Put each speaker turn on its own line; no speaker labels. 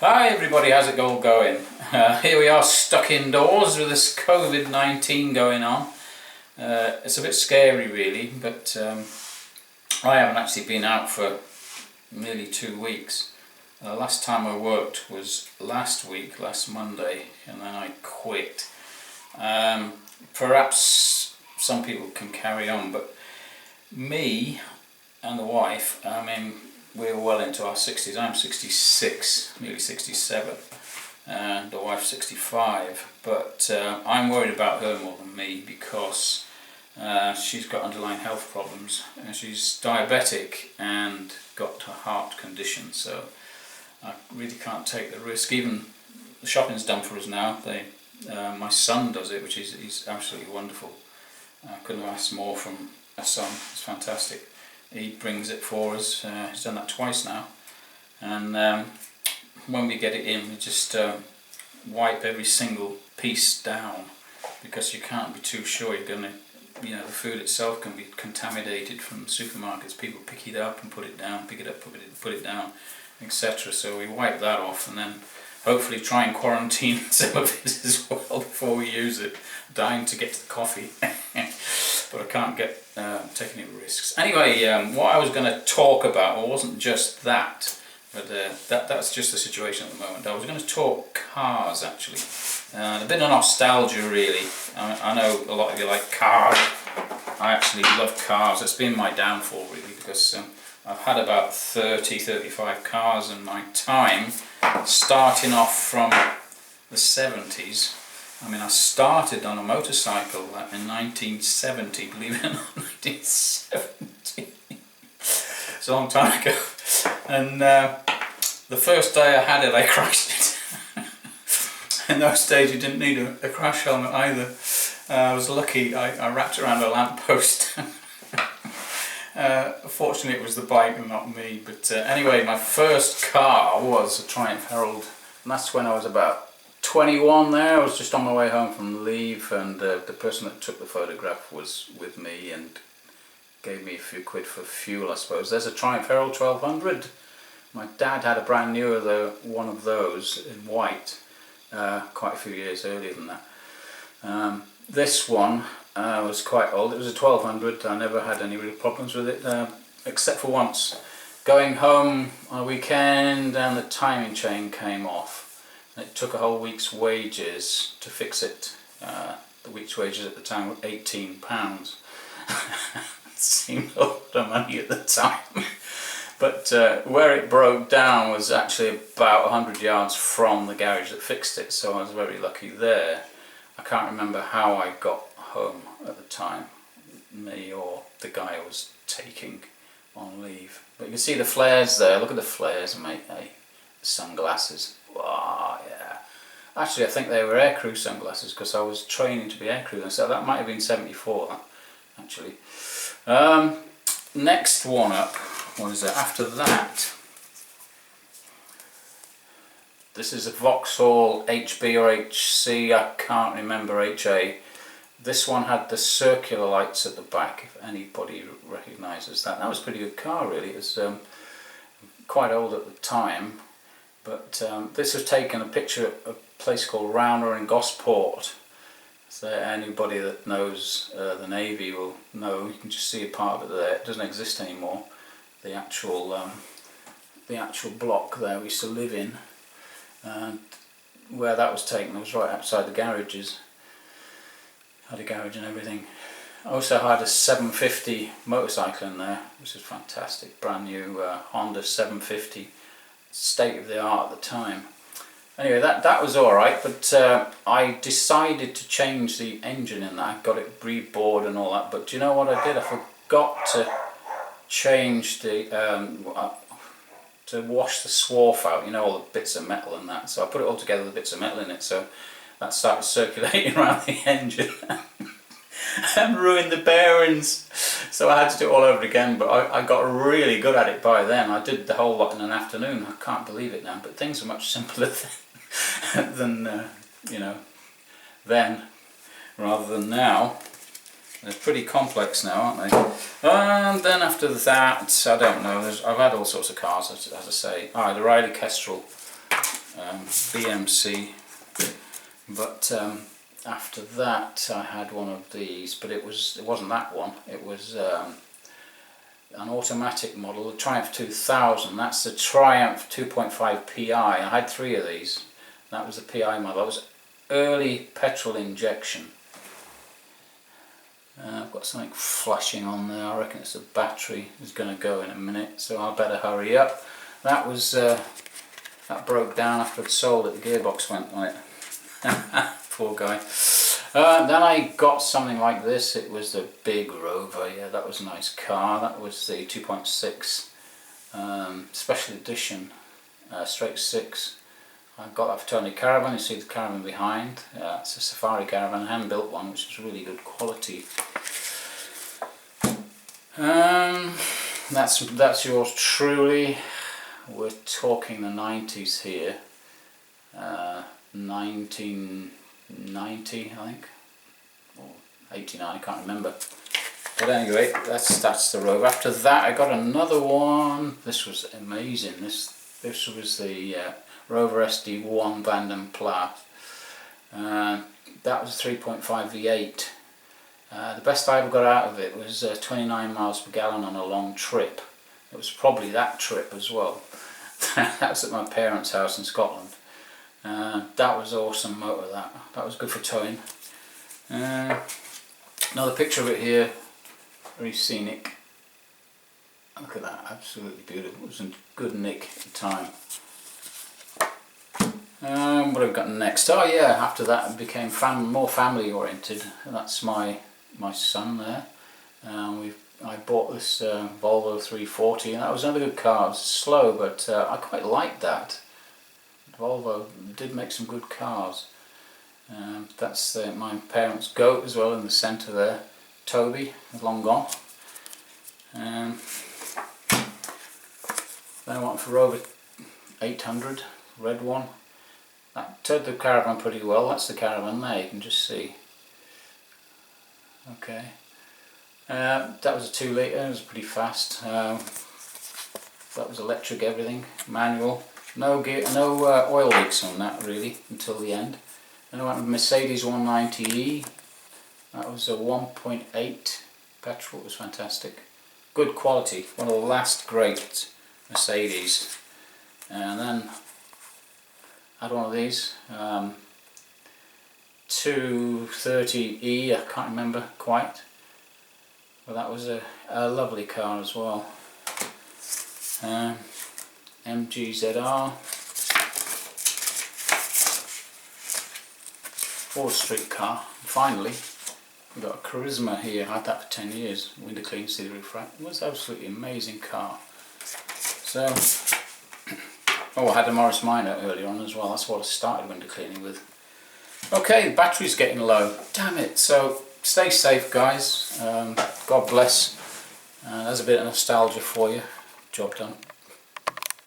Hi everybody, how's it all going? Here we are stuck indoors with this COVID-19 going on. It's a bit scary really, but I haven't actually been out for nearly 2 weeks. Last time I worked was last Monday, and then I quit. Perhaps some people can carry on, but me and the wife, we're well into our 60s. I'm 66, nearly 67, and the wife's 65, but I'm worried about her more than me because she's got underlying health problems. She's diabetic and got a heart condition, so I really can't take the risk. Even the shopping's done for us now. My son does it, which is he's absolutely wonderful. I couldn't have asked more from a son. It's fantastic. He brings it for us. He's done that twice now, and when we get it in, we just wipe every single piece down, because you can't be too sure you're gonna, the food itself can be contaminated from supermarkets. People pick it up and put it down, pick it up, put it down, etc. So we wipe that off, and then hopefully try and quarantine some of it as well before we use it. Dying to get to the coffee. But I can't take any risks. Anyway, what I was going to talk about wasn't just that, but that's just the situation at the moment. I was going to talk cars, actually. A bit of nostalgia, really. I know a lot of you like cars. I actually love cars. It's been my downfall, really, because I've had about 35 cars in my time, starting off from the 70s. I started on a motorcycle in 1970, believe it or not, 1970. It's a long time ago. And the first day I had it, I crashed it. In those days you didn't need a crash helmet either. I was lucky, I wrapped it around a lamppost. Fortunately it was the bike and not me. But anyway, my first car was a Triumph Herald, and that's when I was about 21 there. I was just on my way home from leave, and the person that took the photograph was with me and gave me a few quid for fuel, I suppose. There's a Triumph Herald 1200. My dad had a brand new one of those in white quite a few years earlier than that. This one was quite old. It was a 1200. I never had any real problems with it, except for once. Going home on a weekend and the timing chain came off. It took a whole week's wages to fix it. The week's wages at the time were £18. It seemed a lot of money at the time. But where it broke down was actually about 100 yards from the garage that fixed it, so I was very lucky there. I can't remember how I got home at the time, me or the guy I was taking on leave. But you can see the flares there. Look at the flares, mate. Hey, the sunglasses. Wow, yeah. Actually, I think they were aircrew sunglasses, because I was training to be aircrew, so that might have been 74, actually. Next one up, what is it? After that, this is a Vauxhall HBR HC. I can't remember HA. This one had the circular lights at the back, if anybody recognises that. That was a pretty good car, really. It was quite old at the time. But this was taken a picture at a place called Rowner in Gosport. So anybody that knows the Navy will know. You can just see a part of it there. It doesn't exist anymore. The actual block there we used to live in, and where that was taken, it was right outside the garages. Had a garage and everything. I also had a 750 motorcycle in there, which is fantastic. Brand new Honda 750. State of the art at the time. Anyway, that was alright, but I decided to change the engine in that. I got it rebored and all that, but do you know what I did? I forgot to change the to wash the swarf out, all the bits of metal and that. So I put it all together, the bits of metal in it, so that started circulating around the engine and ruined the bearings. So I had to do it all over again, but I got really good at it by then. I did the whole lot in an afternoon. I can't believe it now, but things are much simpler than then rather than now. They're pretty complex now, aren't they? And then after that, I don't know, I've had all sorts of cars, as I say. The Riley Kestrel BMC, but after that I had one of these, but it wasn't that one. It was an automatic model, the Triumph 2000. That's the Triumph 2.5 PI. I had 3 of these. That was the PI model. That was early petrol injection. I've got something flashing on there. I reckon it's the battery is going to go in a minute, so I better hurry up. That was that broke down after I'd sold it. The gearbox went on it. Poor guy. Then I got something like this. It was the big Rover. Yeah, that was a nice car. That was the 2.6 special edition straight 6. I got that for Tony Caravan. You see the caravan behind. It's a safari caravan, hand built one, which is really good quality. That's yours truly. We're talking the 90s here. 1990, I think, or 89, I can't remember. But anyway, that's the Rover. After that, I got another one. This was amazing. This was the Rover SD1 Vanden Plas. That was a 3.5 V8. The best I ever got out of it was 29 miles per gallon on a long trip. It was probably that trip as well. That was at my parents' house in Scotland. That was awesome motor. That was good for towing. Another picture of it here, very scenic. Look at that, absolutely beautiful. It was in good nick at the time. What have we got next? Oh yeah, after that it became more family oriented. That's my son there. I bought this Volvo 340, and that was another good car. It was slow, but I quite liked that. Volvo did make some good cars. That's my parents' goat as well in the centre there. Toby, long gone. Then I went for Rover 800, red one. That towed the caravan pretty well. That's the caravan there, you can just see. Okay. That was a 2 litre, it was pretty fast. That was electric everything, manual. No oil leaks on that really until the end. Then I went with Mercedes 190E. That was a 1.8 petrol. It was fantastic. Good quality. One of the last great Mercedes. And then I had one of these. 230E. I can't remember quite. But that was a lovely car as well. MGZR, 4th Street car. Finally, we got a Charisma here. I had that for 10 years. Window clean, see the roof rack. It was an absolutely amazing car. So, I had a Morris Minor earlier on as well. That's what I started window cleaning with. Okay, the battery's getting low. Damn it. So, stay safe, guys. God bless. There's a bit of nostalgia for you. Job done.